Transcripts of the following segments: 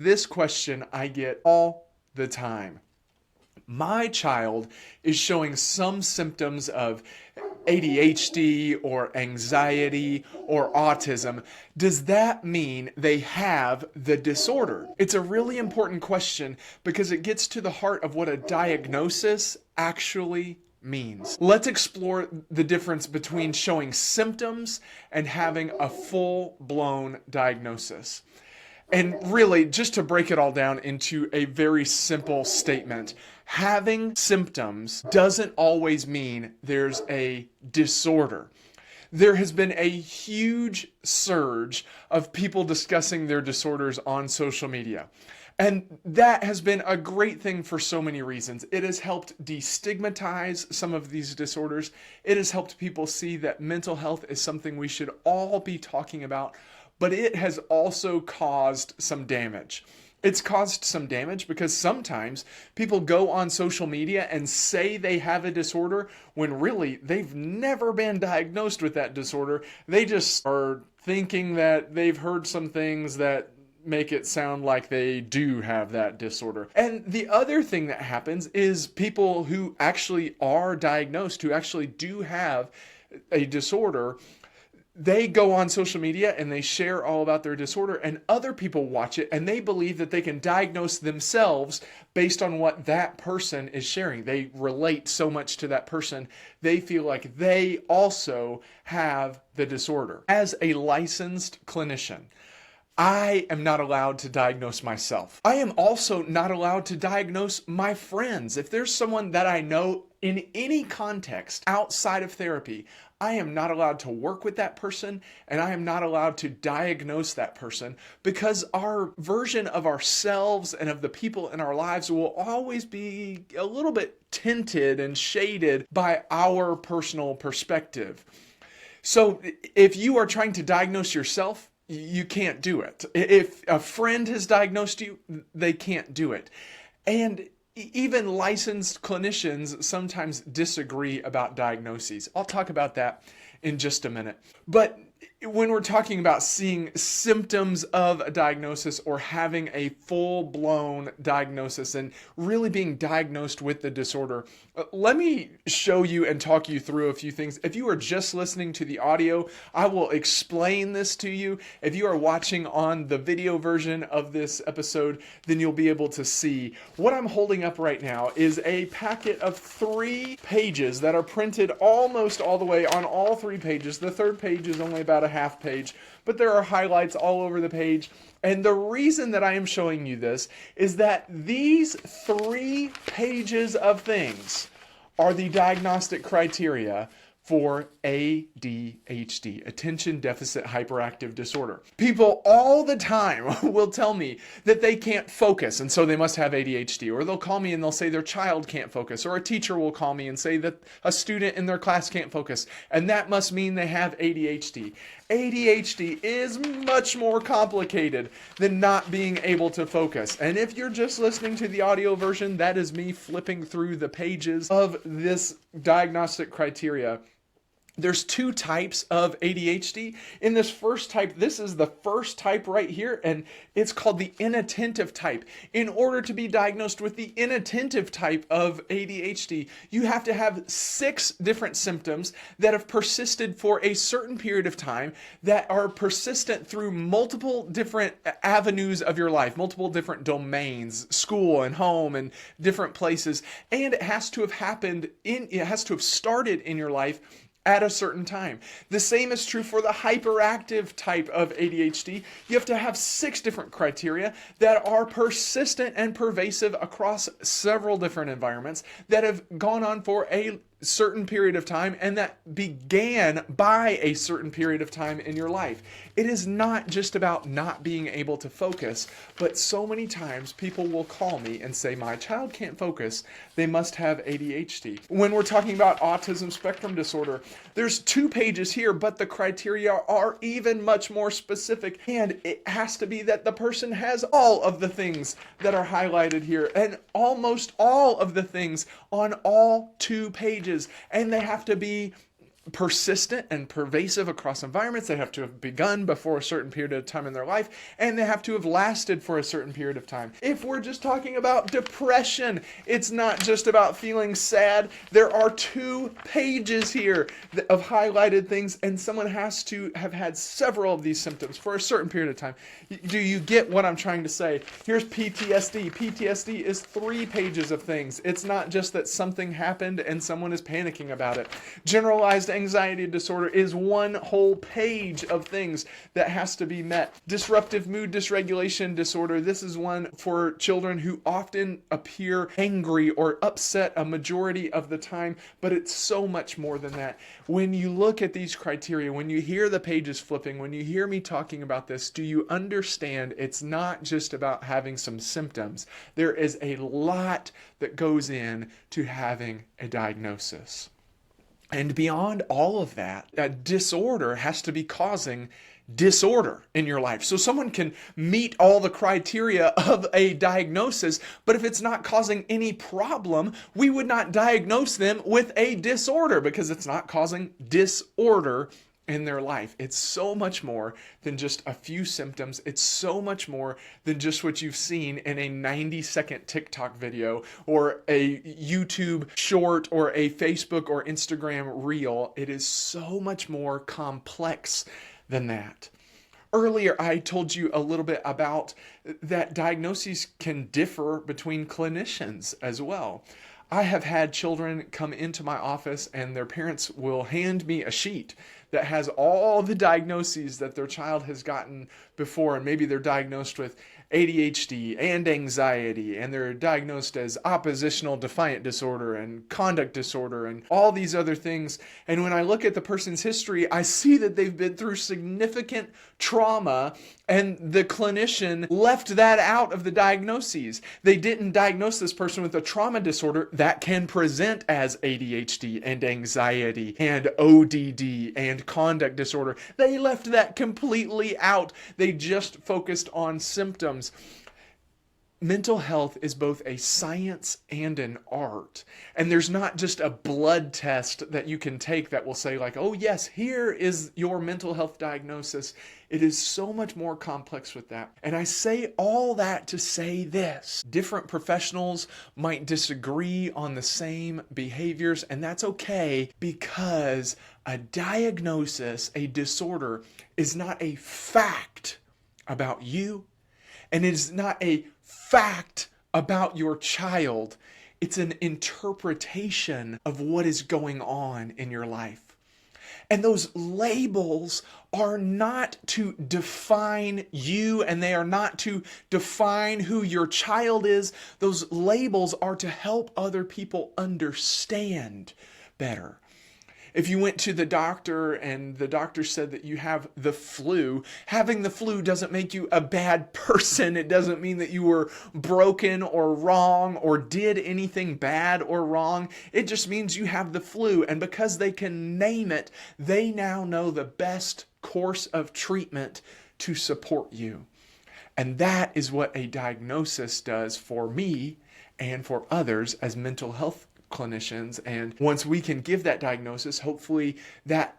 This question I get all the time. My child is showing some symptoms of ADHD or anxiety or autism. Does that mean they have the disorder? It's a really important question because it gets to the heart of what a diagnosis actually means. Let's explore the difference between showing symptoms and having a full-blown diagnosis. And really, just to break it all down into a very simple statement, having symptoms doesn't always mean there's a disorder. There has been a huge surge of people discussing their disorders on social media. And that has been a great thing for so many reasons. It has helped destigmatize some of these disorders. It has helped people see that mental health is something we should all be talking about, but it has also caused some damage. It's caused some damage because sometimes people go on social media and say they have a disorder when really they've never been diagnosed with that disorder. They just are thinking that they've heard some things that make it sound like they do have that disorder. And the other thing that happens is people who actually are diagnosed, who actually do have a disorder, they go on social media and they share all about their disorder, and other people watch it and they believe that they can diagnose themselves based on what that person is sharing. They relate so much to that person, they feel like they also have the disorder. As a licensed clinician, I am not allowed to diagnose myself. I am also not allowed to diagnose my friends. If there's someone that I know in any context outside of therapy, I am not allowed to work with that person, and I am not allowed to diagnose that person, because our version of ourselves and of the people in our lives will always be a little bit tinted and shaded by our personal perspective. So if you are trying to diagnose yourself, you can't do it. If a friend has diagnosed you, they can't do it. And even licensed clinicians sometimes disagree about diagnoses. I'll talk about that in just a minute. But when we're talking about seeing symptoms of a diagnosis or having a full-blown diagnosis and really being diagnosed with the disorder, let me show you and talk you through a few things. If you are just listening to the audio, I will explain this to you. If you are watching on the video version of this episode, then you'll be able to see. What I'm holding up right now is a packet of 3 pages that are printed almost all the way on all 3 pages. The third page is only about a half page, but there are highlights all over the page. And the reason that I am showing you this is that these 3 pages of things are the diagnostic criteria for ADHD, Attention Deficit Hyperactive Disorder. People all the time will tell me that they can't focus, and so they must have ADHD. Or they'll call me and they'll say their child can't focus. Or a teacher will call me and say that a student in their class can't focus, and that must mean they have ADHD. ADHD is much more complicated than not being able to focus. And if you're just listening to the audio version, that is me flipping through the pages of this diagnostic criteria. There's 2 types of ADHD. In this first type, this is the first type right here, and it's called the inattentive type. In order to be diagnosed with the inattentive type of ADHD, you have to have 6 different symptoms that have persisted for a certain period of time, that are persistent through multiple different avenues of your life, multiple different domains, school and home and different places, and it has to have started in your life at a certain time. The same is true for the hyperactive type of ADHD. You have to have 6 different criteria that are persistent and pervasive across several different environments that have gone on for a certain period of time and that began by a certain period of time in your life. It is not just about not being able to focus, but so many times people will call me and say, my child can't focus, they must have ADHD. When we're talking about autism spectrum disorder, there's 2 pages here, but the criteria are even much more specific, and it has to be that the person has all of the things that are highlighted here, and almost all of the things on all 2 pages, and they have to be persistent and pervasive across environments. They have to have begun before a certain period of time in their life, and they have to have lasted for a certain period of time. If we're just talking about depression, it's not just about feeling sad. There are 2 pages here of highlighted things, and someone has to have had several of these symptoms for a certain period of time. Do you get what I'm trying to say? Here's PTSD. PTSD is 3 pages of things. It's not just that something happened and someone is panicking about it. Generalized anxiety disorder is 1 whole page of things that has to be met. Disruptive mood dysregulation disorder, this is one for children who often appear angry or upset a majority of the time, but it's so much more than that. When you look at these criteria, when you hear the pages flipping, when you hear me talking about this, do you understand it's not just about having some symptoms? There is a lot that goes in to having a diagnosis. And beyond all of that, a disorder has to be causing disorder in your life. So someone can meet all the criteria of a diagnosis, but if it's not causing any problem, we would not diagnose them with a disorder because it's not causing disorder in their life. It's so much more than just a few symptoms. It's so much more than just what you've seen in a 90-second TikTok video or a YouTube short or a Facebook or Instagram reel. It is so much more complex than that. Earlier, I told you a little bit about that diagnoses can differ between clinicians as well. I have had children come into my office and their parents will hand me a sheet that has all the diagnoses that their child has gotten before, and maybe they're diagnosed with ADHD and anxiety, and they're diagnosed as oppositional defiant disorder and conduct disorder and all these other things. And when I look at the person's history, I see that they've been through significant trauma, and the clinician left that out of the diagnoses. They didn't diagnose this person with a trauma disorder that can present as ADHD and anxiety and ODD and conduct disorder. They left that completely out. They just focused on symptoms. Mental health is both a science and an art. And there's not just a blood test that you can take that will say like, oh yes, here is your mental health diagnosis. It is so much more complex with that. And I say all that to say this. Different professionals might disagree on the same behaviors, and that's okay because a diagnosis, a disorder, is not a fact about you, and it is not a fact about your child. It's an interpretation of what is going on in your life. And those labels are not to define you, and they are not to define who your child is. Those labels are to help other people understand better. If you went to the doctor and the doctor said that you have the flu, having the flu doesn't make you a bad person. It doesn't mean that you were broken or wrong or did anything bad or wrong. It just means you have the flu. And because they can name it, they now know the best course of treatment to support you. And that is what a diagnosis does for me and for others as mental health clinicians. And once we can give that diagnosis, hopefully that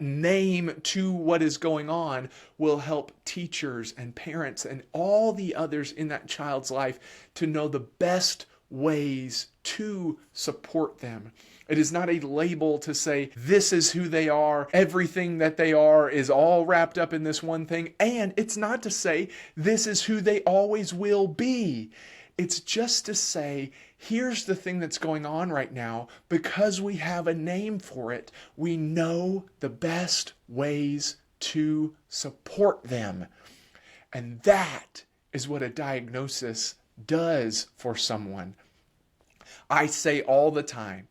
name to what is going on will help teachers and parents and all the others in that child's life to know the best ways to support them. It is not a label to say this is who they are, everything that they are is all wrapped up in this one thing, and it's not to say this is who they always will be. It's just to say, here's the thing that's going on right now. Because we have a name for it, we know the best ways to support them. And that is what a diagnosis does for someone. I say all the time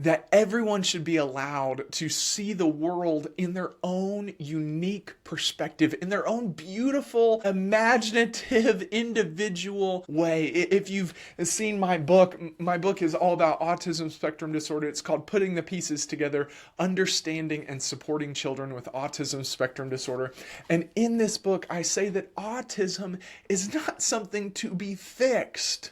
that everyone should be allowed to see the world in their own unique perspective, in their own beautiful, imaginative, individual way. If you've seen my book is all about autism spectrum disorder. It's called Putting the Pieces Together, Understanding and Supporting Children with Autism Spectrum Disorder. And in this book, I say that autism is not something to be fixed,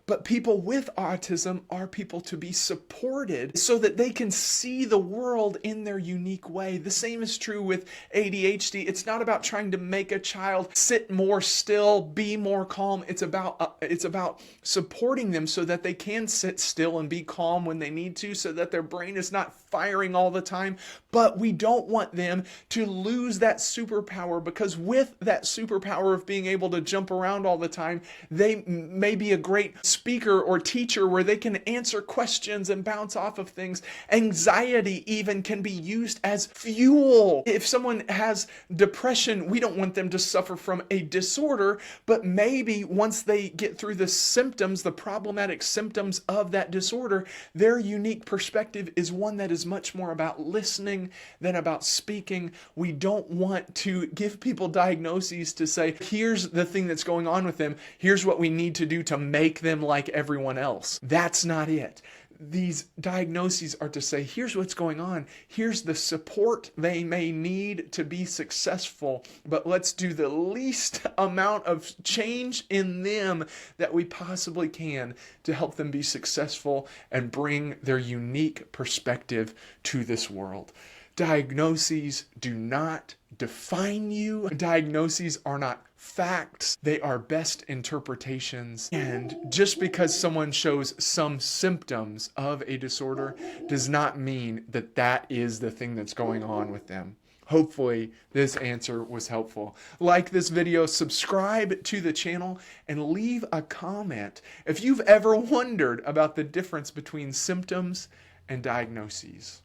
But people with autism are people to be supported so that they can see the world in their unique way. The same is true with ADHD. It's not about trying to make a child sit more still, be more calm. It's about supporting them so that they can sit still and be calm when they need to, so that their brain is not firing all the time. But we don't want them to lose that superpower, because with that superpower of being able to jump around all the time, they may be a great speaker or teacher where they can answer questions and bounce off of things. Anxiety even can be used as fuel. If someone has depression, we don't want them to suffer from a disorder, but maybe once they get through the symptoms, the problematic symptoms of that disorder, their unique perspective is one that is much more about listening than about speaking. We don't want to give people diagnoses to say, here's the thing that's going on with them, here's what we need to do to make them like everyone else. That's not it. These diagnoses are to say, here's what's going on, here's the support they may need to be successful, but let's do the least amount of change in them that we possibly can to help them be successful and bring their unique perspective to this world. Diagnoses do not define you. Diagnoses are not facts. They are best interpretations. And just because someone shows some symptoms of a disorder does not mean that that is the thing that's going on with them. Hopefully this answer was helpful. Like this video, subscribe to the channel, and leave a comment if you've ever wondered about the difference between symptoms and diagnoses.